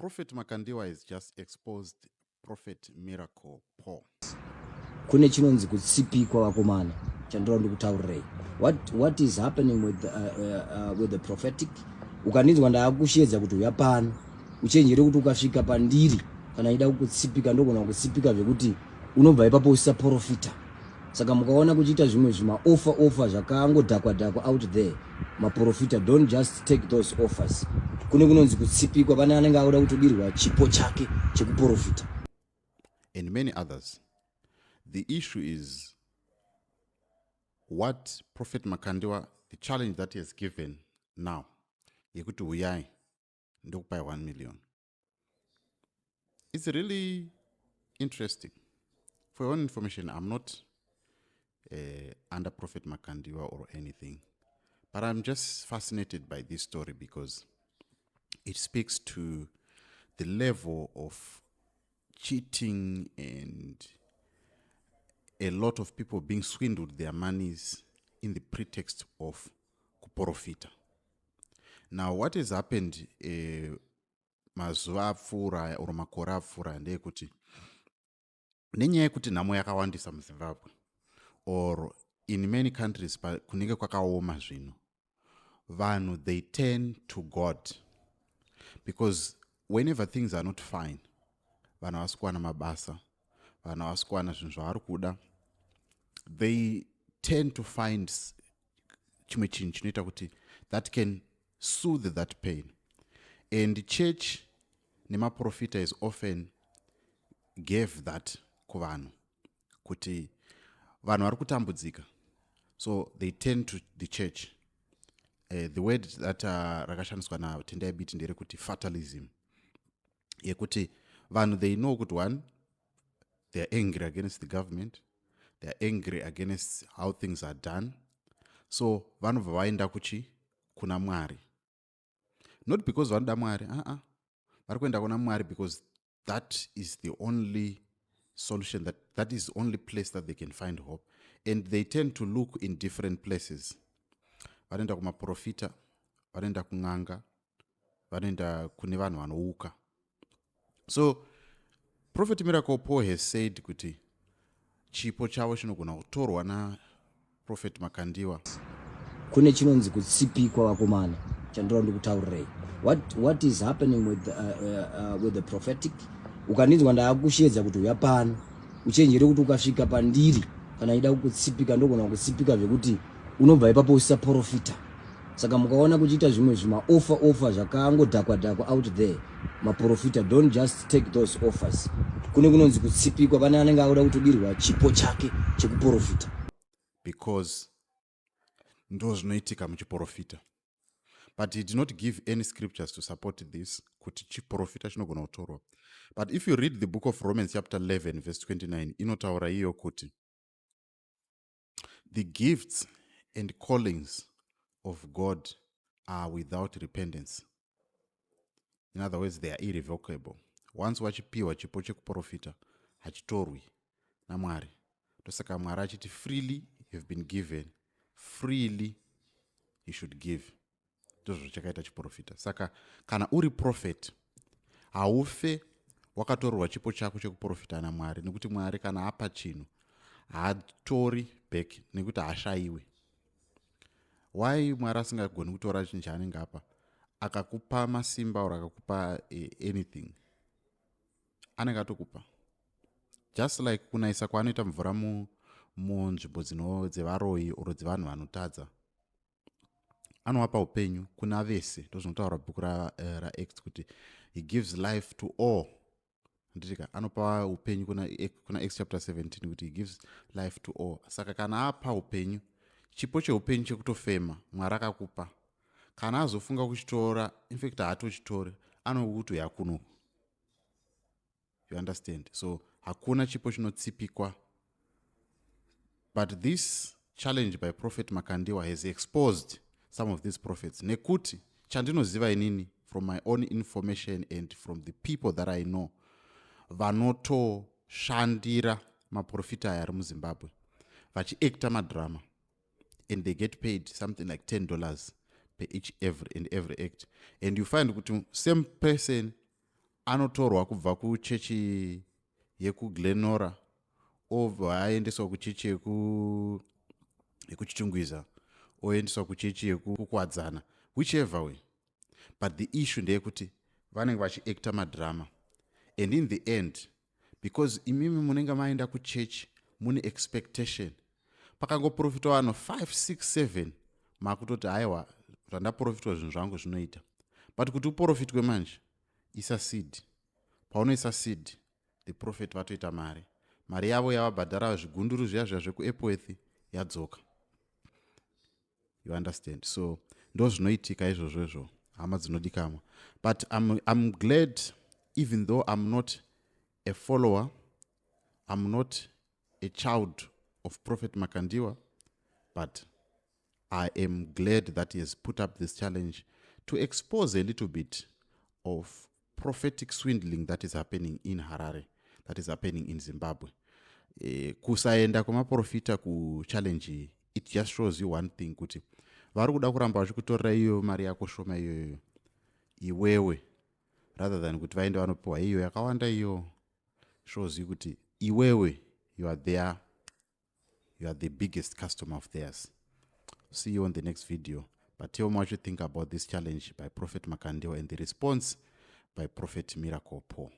Prophet Makandiwa has just exposed Prophet Miracle Paul. Kune chinonzi kutsipikwa vakomana chandinoda ndikutaurirai. What is happening with the prophetic? Ukanizwa ndaakushedza kuti uya pano uchenjere kuti ukasvika pandiri kana ida kukutsipika ndogona kutsipika zvekuti unobva ipapo usaprofita. Saka mukaona kuchiita zvimwe zvima zvakangodhakwa out there, maprofita, don't just take those offers. Kune kunonzi kutsipikwa, pane anenge akuda kutodirwa chipo chake chekuprofita. And many others. The issue is what Prophet Makandiwa, the challenge that he has given now, yekuti uyai ndokupai 1 million. It's really interesting. For your own information, I'm not under Prophet Makandiwa or anything, but I'm just fascinated by this story because it speaks to the level of cheating and a lot of people being swindled their monies in the pretext of kuprofita. Now, what has happened mazuva apfuura or makore apfuura ndeyekuti nenyaya yekuti nhamo yakawandisa muZimbabwe or in many countries kunenge kwakaoma zvino, vanhu they turn to God because whenever things are not fine, vanhu havasi kuwana mabasa, vanhu havasi kuwana zvinhu zvavari kuda, they tend to find chimwe chinhu chinoita kuti that can soothe that pain. And the church nemaprofita is often gave that kuvanhu kuti vanhu vari kutambudzika, so they turn to the church. The word that rakashandiswa natendai biti nderekuti fatalism, yekuti vanhu they know kuti one, they are angry against the government, they are angry against how things are done, so vanobva vaenda kuna Mwari, not because vanoda Mwari, vari kuenda kuna Mwari because that is the only solution, that is the only place that they can find hope, and they tend to look in different places. Vanoenda kumaprofita, vanoenda kun'anga, vanoenda kune vanhu vanouka. So Prophet Miracle Paul has said kuti chipo chavo chinogona kutorwa na Prophet Makandiwa. Kune chinonzi kutsipikwa vakomana chandinoda ndikutaurirai. What is happening with the prophetic? Ukanizwa ndaakushedza kuti uya pano uchenjere kuti ukasvika pandiri kana ida kukutsipika ndogona kutsipika zvekuti unobva ipapo usaprofita. Saka mukaona kuchiita zvimwe zvima zvakangodhakwa out there, maprofita, don't just take those offers. Kune kunonzi kutsipikwa, pane anenge akuda kutodirwa chipo chake chekuprofita. Because ndo zvinoitika muchiprofita. But he did not give any scriptures to support this kuti chiprofita chinogona kutorwa. But if you read the book of Romans chapter 11 verse 29, inotaura iyo kuti the gifts and callings of God are without repentance. In other words, they are irrevocable. Once wachipiwa chipo chekuprofita, hachitorwi naMwari. Tosaka Mwari achiti freely you have been given, freely you should give. Ndozvo chakaita chiprofita. Saka kana uri prophet, haufe wakatorwa chipo chako chekuprofita naMwari, nekuti Mwari kana apa chinhu haatori back nekuti hashayiwe. Why Mwari asingagoni kutora chinhu chaanenge apa? Akakupa masimba or akakupa anything, anenge atokupa. Just like kunaisa kwaanoita mvura munzvimbo dzevaroyi or dzevanhu vanotadza, anowapa upenyu kuna vese. Ndozvinotaura bhuku raActs kuti he gives life to all. Nditika anopa upenyu kuna Acts chapter 17 kuti he gives life to all. Saka kana apa upenyu, chipo cheupenyu chekutofema Mwari akakupa, kana azofunga kuchitora, in fact haatochitori, anokuti yakuno. You understand? So hakuna chipo chinotsipikwa. But this challenge by Prophet Makandiwa has exposed some of these prophets. Nekuti chandinoziva inini from my own information and from the people that I know, vanotoshandira maprofita aya ari muZimbabwe vachiacta madrama, and they get paid something like $10 per every act. And you find kuti same person anotorwa kubva kuchechi yekuglenora obva aendeswa kuchechi yekuchichungwiza oendeswa kuchechi yekukwadzana, whichever way. But the issue ndeyekuti vanenge vachiacta madrama, and in the end, because imimi munenge maenda kuchechi mune expectation, pakangoprofitwa vanhu 5 6 7 makutoti aiwa zvandaprofitwa zvinhu zvangu zvinoita. But kuti uprofitwe manje isa seed, paunoisa seed the profit vatoita mari yavo yavabhadhara zvigunduru zviya zviya zvekuepworth yadzoka. You understand? So ndo zvinoitika izvozvo hama dzinodikamwa. But I'm glad, even though I'm not a follower, I'm not a child of Prophet Makandiwa, but I am glad that he has put up this challenge to expose a little bit of prophetic swindling that is happening in Harare, that is happening in Zimbabwe. Kusaenda kwemaprofita kuchallenge, it just shows you one thing, kuti vari kuda kuramba vachikutorera iyo mari yako shoma iyoyo iwewe, rather than kuti vaende vanopiwa iyo yakawanda iyo. Shows you kuti iwewe you are the biggest customer of theirs. See you on the next video. But tell me what you think about this challenge by Prophet Makandiwa and the response by Prophet Miracle Paul.